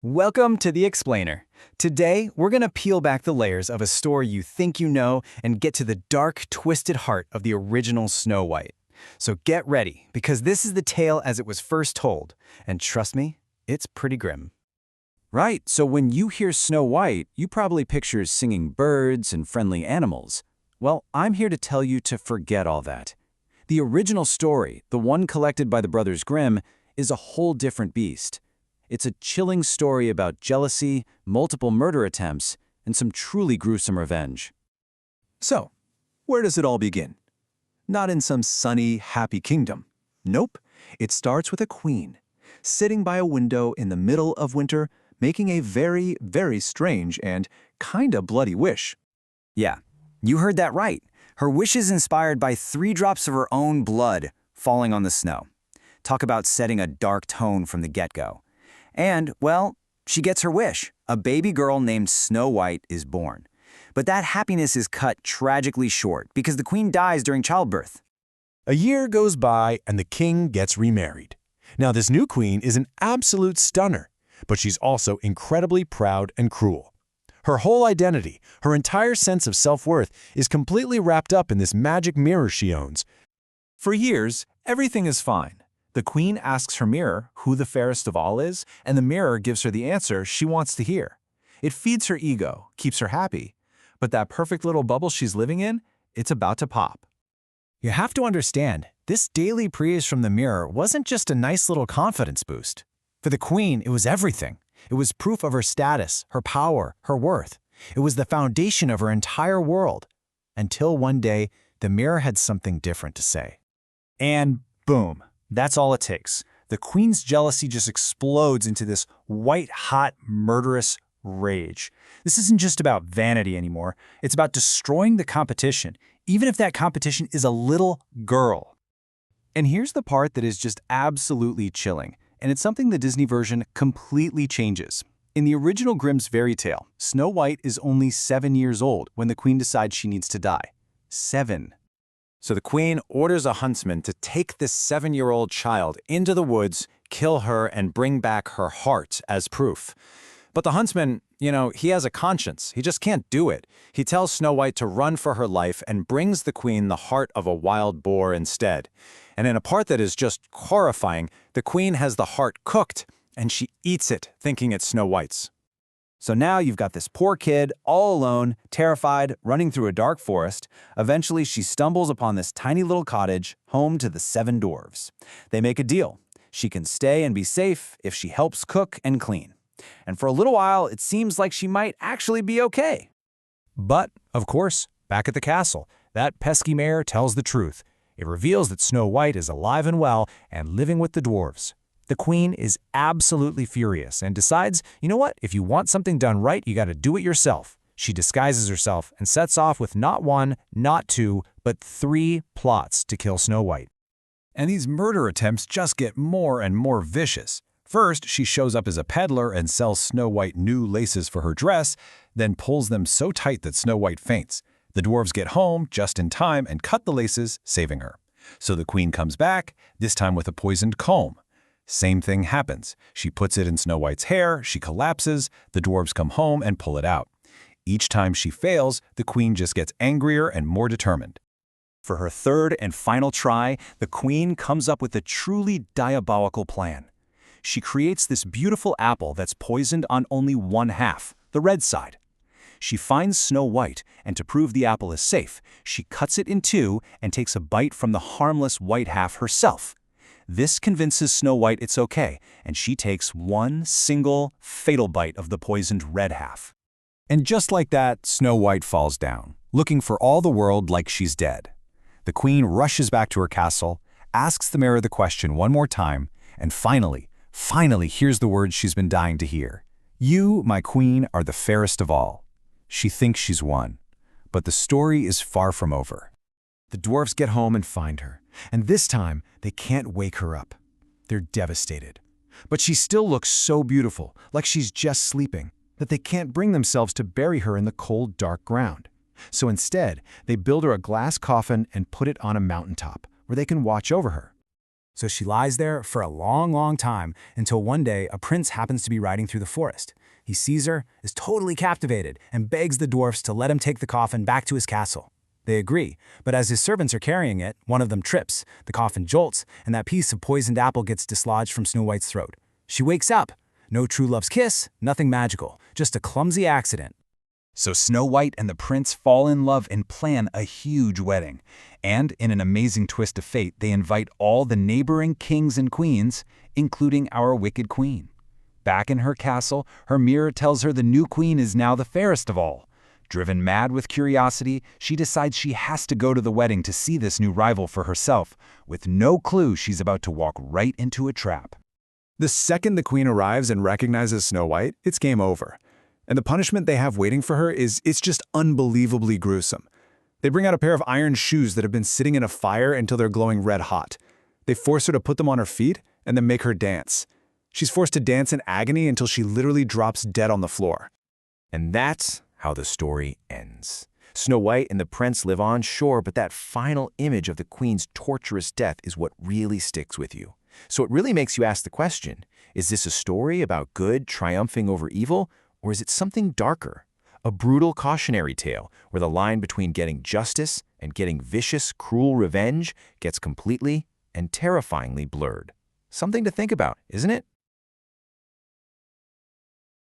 Welcome to The Explainer. Today, we're going to peel back the layers of a story you think you know and get to the dark, twisted heart of the original Snow White. So get ready, because this is the tale as it was first told. And trust me, it's pretty grim. Right, so when you hear Snow White, you probably picture singing birds and friendly animals. Well, I'm here to tell you to forget all that. The original story, the one collected by the Brothers Grimm, is a whole different beast. It's a chilling story about jealousy, multiple murder attempts, and some truly gruesome revenge. So, where does it all begin? Not in some sunny, happy kingdom. Nope, it starts with a queen, sitting by a window in the middle of winter, making a very, very strange and kinda bloody wish. Yeah, you heard that right. Her wish is inspired by 3 drops of her own blood falling on the snow. Talk about setting a dark tone from the get-go. And, well, she gets her wish. A baby girl named Snow White is born. But that happiness is cut tragically short because the queen dies during childbirth. A year goes by and the king gets remarried. Now this new queen is an absolute stunner, but she's also incredibly proud and cruel. Her whole identity, her entire sense of self-worth is completely wrapped up in this magic mirror she owns. For years, everything is fine. The queen asks her mirror who the fairest of all is, and the mirror gives her the answer she wants to hear. It feeds her ego, keeps her happy. But that perfect little bubble she's living in, it's about to pop. You have to understand, this daily praise from the mirror wasn't just a nice little confidence boost. For the queen, it was everything. It was proof of her status, her power, her worth. It was the foundation of her entire world. Until one day, the mirror had something different to say. And boom, that's all it takes. The queen's jealousy just explodes into this white-hot, murderous rage. This isn't just about vanity anymore. It's about destroying the competition, even if that competition is a little girl. And here's the part that is just absolutely chilling, and it's something the Disney version completely changes. In the original Grimm's fairy tale, Snow White is only 7 years old when the queen decides she needs to die. 7. So the queen orders a huntsman to take this 7-year-old child into the woods, kill her, and bring back her heart as proof. But the huntsman, he has a conscience. He just can't do it. He tells Snow White to run for her life and brings the queen the heart of a wild boar instead. And in a part that is just horrifying, the queen has the heart cooked, and she eats it, thinking it's Snow White's. So now you've got this poor kid, all alone, terrified, running through a dark forest. Eventually, she stumbles upon this tiny little cottage, home to the 7 dwarves. They make a deal. She can stay and be safe if she helps cook and clean. And for a little while, it seems like she might actually be okay. But, of course, back at the castle, that pesky mayor tells the truth. It reveals that Snow White is alive and well and living with the dwarves. The queen is absolutely furious and decides, you know what, if you want something done right, you gotta do it yourself. She disguises herself and sets off with not 1, not 2, but 3 plots to kill Snow White. And these murder attempts just get more and more vicious. First, she shows up as a peddler and sells Snow White new laces for her dress, then pulls them so tight that Snow White faints. The dwarves get home just in time and cut the laces, saving her. So the queen comes back, this time with a poisoned comb. Same thing happens. She puts it in Snow White's hair, she collapses, the dwarves come home and pull it out. Each time she fails, the queen just gets angrier and more determined. For her third and final try, the queen comes up with a truly diabolical plan. She creates this beautiful apple that's poisoned on only one half, the red side. She finds Snow White, and to prove the apple is safe, she cuts it in 2 and takes a bite from the harmless white half herself. This convinces Snow White it's okay, and she takes one single, fatal bite of the poisoned red half. And just like that, Snow White falls down, looking for all the world like she's dead. The queen rushes back to her castle, asks the mirror the question one more time, and finally hears the words she's been dying to hear. You, my queen, are the fairest of all. She thinks she's won, but the story is far from over. The dwarves get home and find her, and this time they can't wake her up. They're devastated. But she still looks so beautiful, like she's just sleeping, that they can't bring themselves to bury her in the cold, dark ground. So instead, they build her a glass coffin and put it on a mountaintop, where they can watch over her. So she lies there for a long, long time until one day a prince happens to be riding through the forest. He sees her, is totally captivated, and begs the dwarfs to let him take the coffin back to his castle. They agree, but as his servants are carrying it, one of them trips, the coffin jolts, and that piece of poisoned apple gets dislodged from Snow White's throat. She wakes up. No true love's kiss, nothing magical, just a clumsy accident. So Snow White and the prince fall in love and plan a huge wedding. And in an amazing twist of fate, they invite all the neighboring kings and queens, including our wicked queen. Back in her castle, her mirror tells her the new queen is now the fairest of all. Driven mad with curiosity, she decides she has to go to the wedding to see this new rival for herself, with no clue she's about to walk right into a trap. The second the queen arrives and recognizes Snow White, it's game over. And the punishment they have waiting for her it's just unbelievably gruesome. They bring out a pair of iron shoes that have been sitting in a fire until they're glowing red hot. They force her to put them on her feet and then make her dance. She's forced to dance in agony until she literally drops dead on the floor. And that's how the story ends. Snow White and the prince live on, sure, but that final image of the queen's torturous death is what really sticks with you. So it really makes you ask the question, is this a story about good triumphing over evil, or is it something darker? A brutal cautionary tale where the line between getting justice and getting vicious, cruel revenge gets completely and terrifyingly blurred. Something to think about, isn't it?